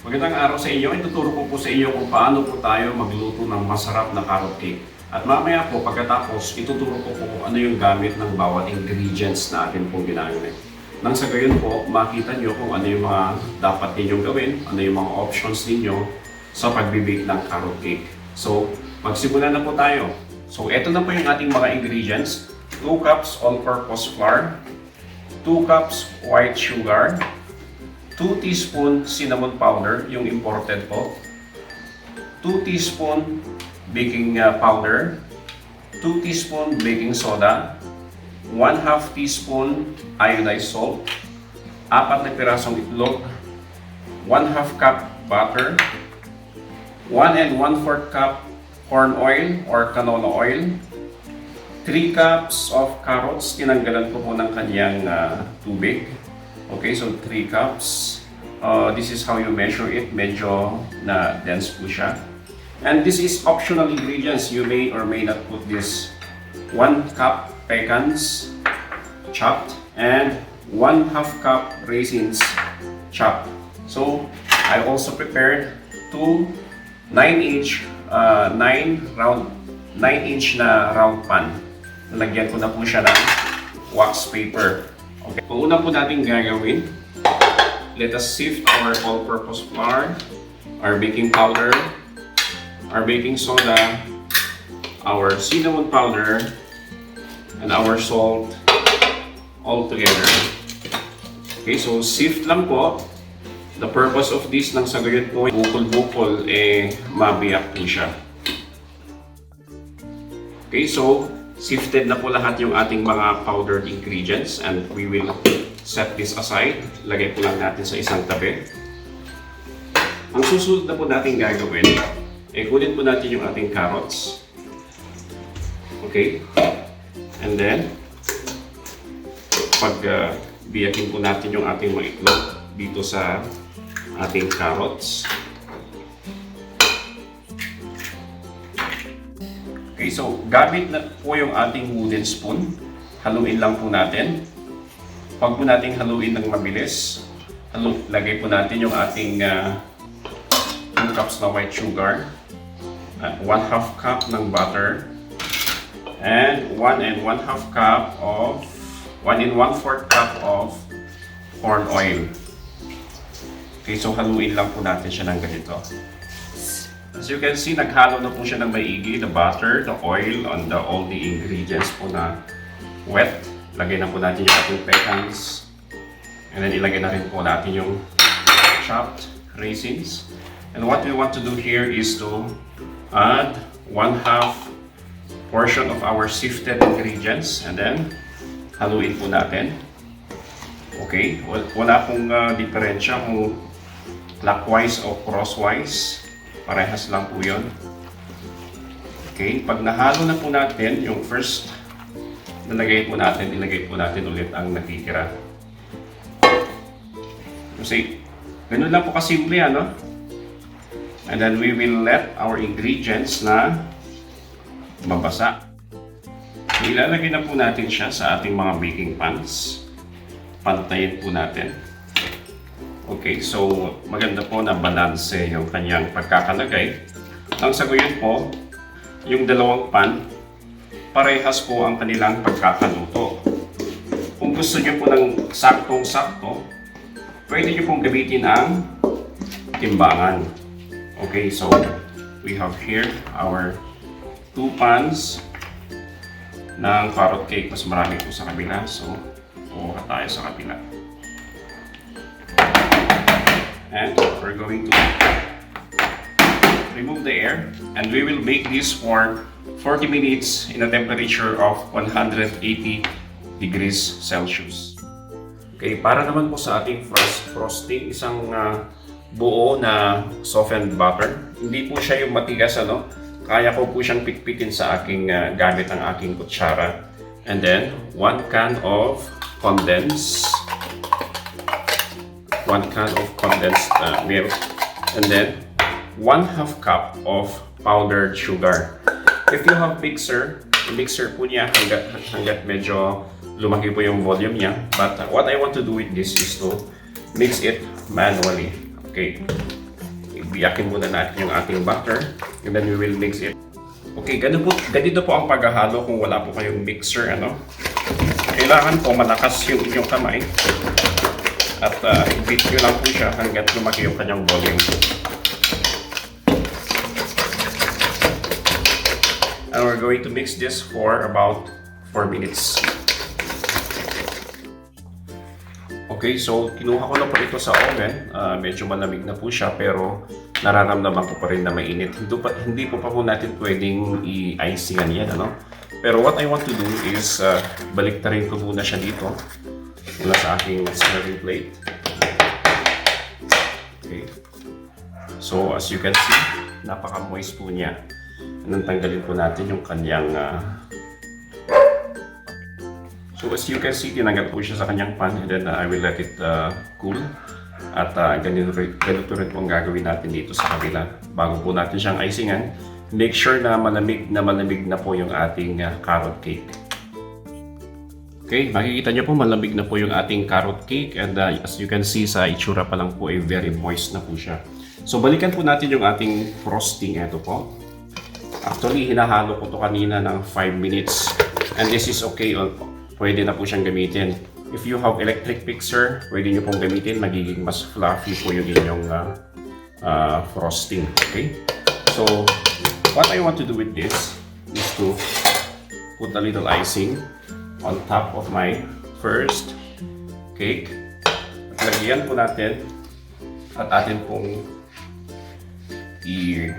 Magandang araw sa inyo. Ituturo ko po sa inyo kung paano po tayo magluto ng masarap na carrot cake. At mamaya po pagkatapos, ituturo ko po kung ano yung gamit ng bawat ingredients na atin pong ginamit. Nang sa gayon po, makita nyo kung ano yung mga dapat ninyong gawin, ano yung mga options ninyo sa pagbibake ng carrot cake. So, magsimula na po tayo. So, ito na po yung ating mga ingredients. 2 cups all-purpose flour, 2 cups white sugar, 2 teaspoon cinnamon powder, yung imported po, 2 teaspoon baking powder, 2 teaspoon baking soda, 1/2 teaspoon iodized salt, 4 na pirasong itlog, 1/2 cup butter, 1 1/4 cup corn oil or canola oil, 3 cups of carrots, tinanggalan ko po ng kanyang tubig. Okay, so 3 cups. This is how you measure it. Medyo na dense po siya. And this is optional ingredients. You may or may not put this. 1 cup pecans chopped and 1/2 cup raisins chopped. So I also prepared 2 9-inch na round pan. Nalagyan ko na po siya ng wax paper. Okay. Kung una po natin gagawin, let us sift our all-purpose flour, our baking powder, our baking soda, our cinnamon powder, and our salt all together. Okay, so sift lang po. The purpose of this nang sa gayon po, bukol-bukol, mabiyak po siya. Okay, so sifted na po lahat yung ating mga powdered ingredients and we will set this aside. Lagay po lang natin sa isang tabi. Ang susunod na po natin gagawin, kunin po natin yung ating carrots. Okay? And then, biyakin po natin yung ating mga itlog dito sa ating carrots. Okay, so gamit na po yung ating wooden spoon. Haluin lang po natin. Huwag po nating haluin ng mabilis. Lagay po natin yung ating 2 cups na white sugar, 1/2 cup ng butter, and 1 1/4 cup of 1 1/4 cup of corn oil. Okay, so haluin lang po natin siya ng ganito. As you can see, naghalo na po siya ng maigi, the butter, the oil, and all the ingredients po na wet. Lagay na po natin yung ating pecans. And then ilagay na rin po natin yung chopped raisins. And what we want to do here is to add 1/2 portion of our sifted ingredients. And then, haluin po natin. Okay, wala pong diferensya kung clockwise o crosswise. Parehas lang po yun. Okay, pag nahalo na po natin yung first ilagay po natin ulit ang natitira. Kasi, ganun lang po kasimple, ano? And then we will let our ingredients na mabasa. Ilalagay na po natin siya sa ating mga baking pans. Pantayin po natin. Okay, so maganda po na balanse yung kanyang pagkakalagay. Nang sa gayon po, yung dalawang pan, parehas po ang kanilang pagkakaluto. Kung gusto nyo po ng saktong-sakto, pwede nyo pong gamitin ang timbangan. Okay, so we have here our 2 pans ng carrot cake. Mas marami po sa kabila, so kuha tayo sa kabila. And we're going to remove the air and we will bake this for 40 minutes in a temperature of 180 degrees Celsius. Okay, para naman po sa ating frosting, isang buo na softened butter. Hindi po siya yung matigas, ano? Kaya ko po siyang pitpitin sa aking gamit ang aking kutsara. And then 1 can of condensed milk, and then 1/2 cup of powdered sugar. If you have mixer, mixer po niya hanggat medyo lumaki po yung volume niya. But what I want to do with this is to mix it manually. Okay. Ibiyakin muna natin yung ating butter and then we will mix it. Okay, ganito po ang paghahalo kung wala po kayong mixer, ano. Kailangan po malakas yung inyong kamay at i-beat nyo lang po siya hanggat lumaki yung kanyang volume. And we're going to mix this for about 4 minutes. Okay, so kinuha ko na po ito sa oven. Medyo malamig na po siya pero nararamdaman ko pa rin na mainit. Hindi po pa po natin pwedeng i-icingan yan, ano? Pero what I want to do is baliktarin ko muna siya dito mula sa aking serving plate. Okay. So as you can see, napaka-moist po niya. Nang tanggalin po natin yung kanyang So as you can see, tinanggal po siya sa kanyang pan and then I will let it cool. At ganito rin po ang gagawin natin dito sa kabila. Bago po natin siyang icingan, make sure na malamig na po yung ating carrot cake. Okay, makikita niyo po malamig na po yung ating carrot cake and as you can see sa itsura pa lang po ay very moist na po siya. So balikan po natin yung ating frosting. Ito po. Actually, hinahalo ko to kanina ng 5 minutes and this is okay. Pwede na po siyang gamitin. If you have electric mixer, pwede nyo pong gamitin. Magiging mas fluffy po yung inyong frosting. Okay? So, what I want to do with this is to put a little icing on top of my first cake. At lagyan po natin at atin pong i-spread.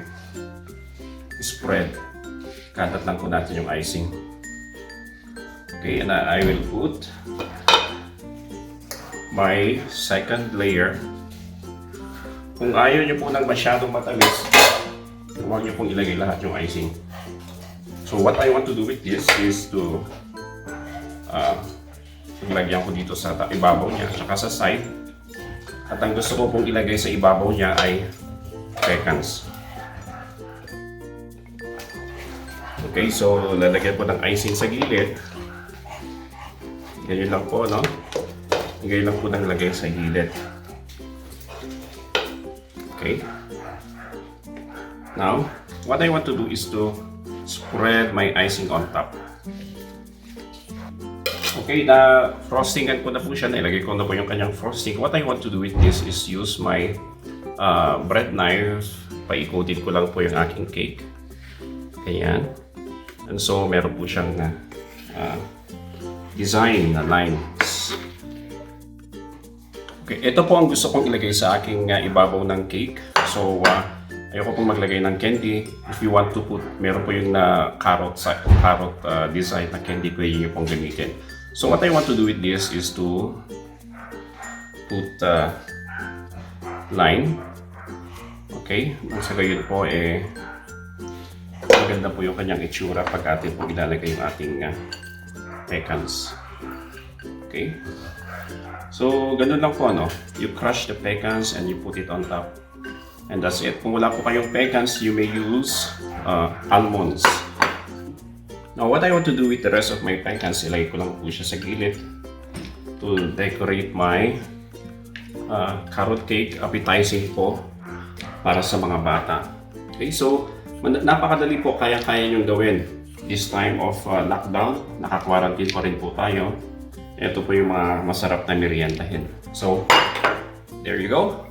Katat lang po natin yung icing. Okay, and I will put my second layer. Kung ayaw nyo po ng masyadong matamis, huwag nyo pong ilagay lahat yung icing. So what I want to do with this is to ilagyan ko dito sa ibabaw niya, saka sa side. At ang gusto ko pong ilagay sa ibabaw niya ay pecans. Okay, so lalagyan po ng icing sa gilid. Ganyan lang po, no? Ganyan lang po nang lagay sa gilid. Okay. Now, what I want to do is to spread my icing on top. Okay, na frostingan ko na po siya. Nailagay ko na po yung kanyang frosting. What I want to do with this is use my bread knife. Paikutin ko lang po yung aking cake. Ayan. And so, meron po siyang design na lines. Okay, ito po ang gusto kong ilagay sa aking ibabaw ng cake. So, ayoko pong maglagay ng candy. If you want to put, meron po yung carrot design na candy, pwede nyo pong gamitin. So, what I want to do with this is to put line. Okay, sa gayon po maganda po yung kanyang itsura pag atin po ilalagay yung ating pecans. Okay. So, ganun lang po, ano. You crush the pecans and you put it on top. And that's it. Kung wala po kayong pecans, you may use almonds. Now, what I want to do with the rest of my pecans, ilagay ko lang po siya sa gilid to decorate my carrot cake, appetizing po para sa mga bata. Okay, so, napakadali po, kaya-kaya niyong gawin. This time of lockdown, naka-quarantine pa rin po tayo. Ito po yung mga masarap na meriendahin. So, there you go.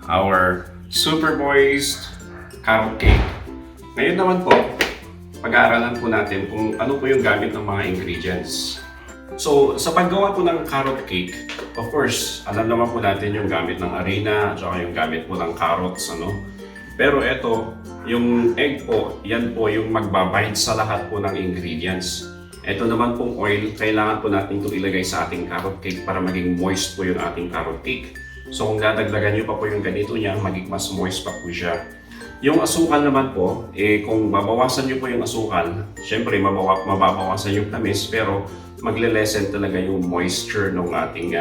Our super moist carrot cake. Ngayon naman po, pag-aaralan po natin kung ano po yung gamit ng mga ingredients. So, sa paggawa po ng carrot cake, of course, alam naman po natin yung gamit ng harina, at saka yung gamit po ng carrots, ano. Pero ito, yung egg po, yan po yung magbabind sa lahat po ng ingredients. Ito naman pong oil, kailangan po natin ito ilagay sa ating carrot cake para maging moist po yung ating carrot cake. So kung dadagdagan nyo pa po yung ganito niya, maging mas moist pa po siya. Yung asukal naman po, kung mabawasan nyo po yung asukal, syempre mababawasan yung tamis, pero magle-lessen talaga yung moisture ng ating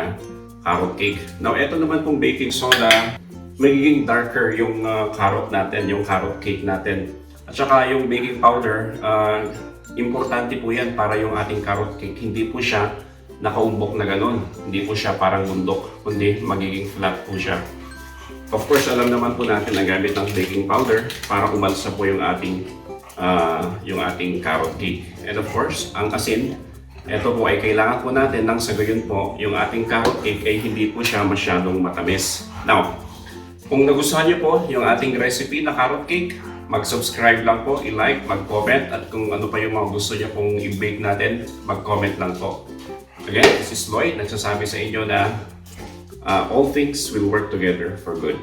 carrot cake. Now, ito naman pong baking soda, magiging darker yung carrot natin, yung carrot cake natin. At saka yung baking powder, importante po yan para yung ating carrot cake, hindi po siya nakaumbok na gano'n. Hindi po siya parang bundok, kundi magiging flat po siya. Of course, alam naman po natin na gamit ng baking powder para umalsa po yung ating carrot cake. And of course, ang asin, ito po ay kailangan po natin nang sa gayon po yung ating carrot cake ay hindi po siya masyadong matamis. Now, kung nagustuhan niyo po yung ating recipe na carrot cake, mag-subscribe lang po, i-like, mag-comment, at kung ano pa yung mga gusto niyo pong i-bake natin, mag-comment lang po. Again, this is Lloyd, nagsasabi sa inyo na all things will work together for good.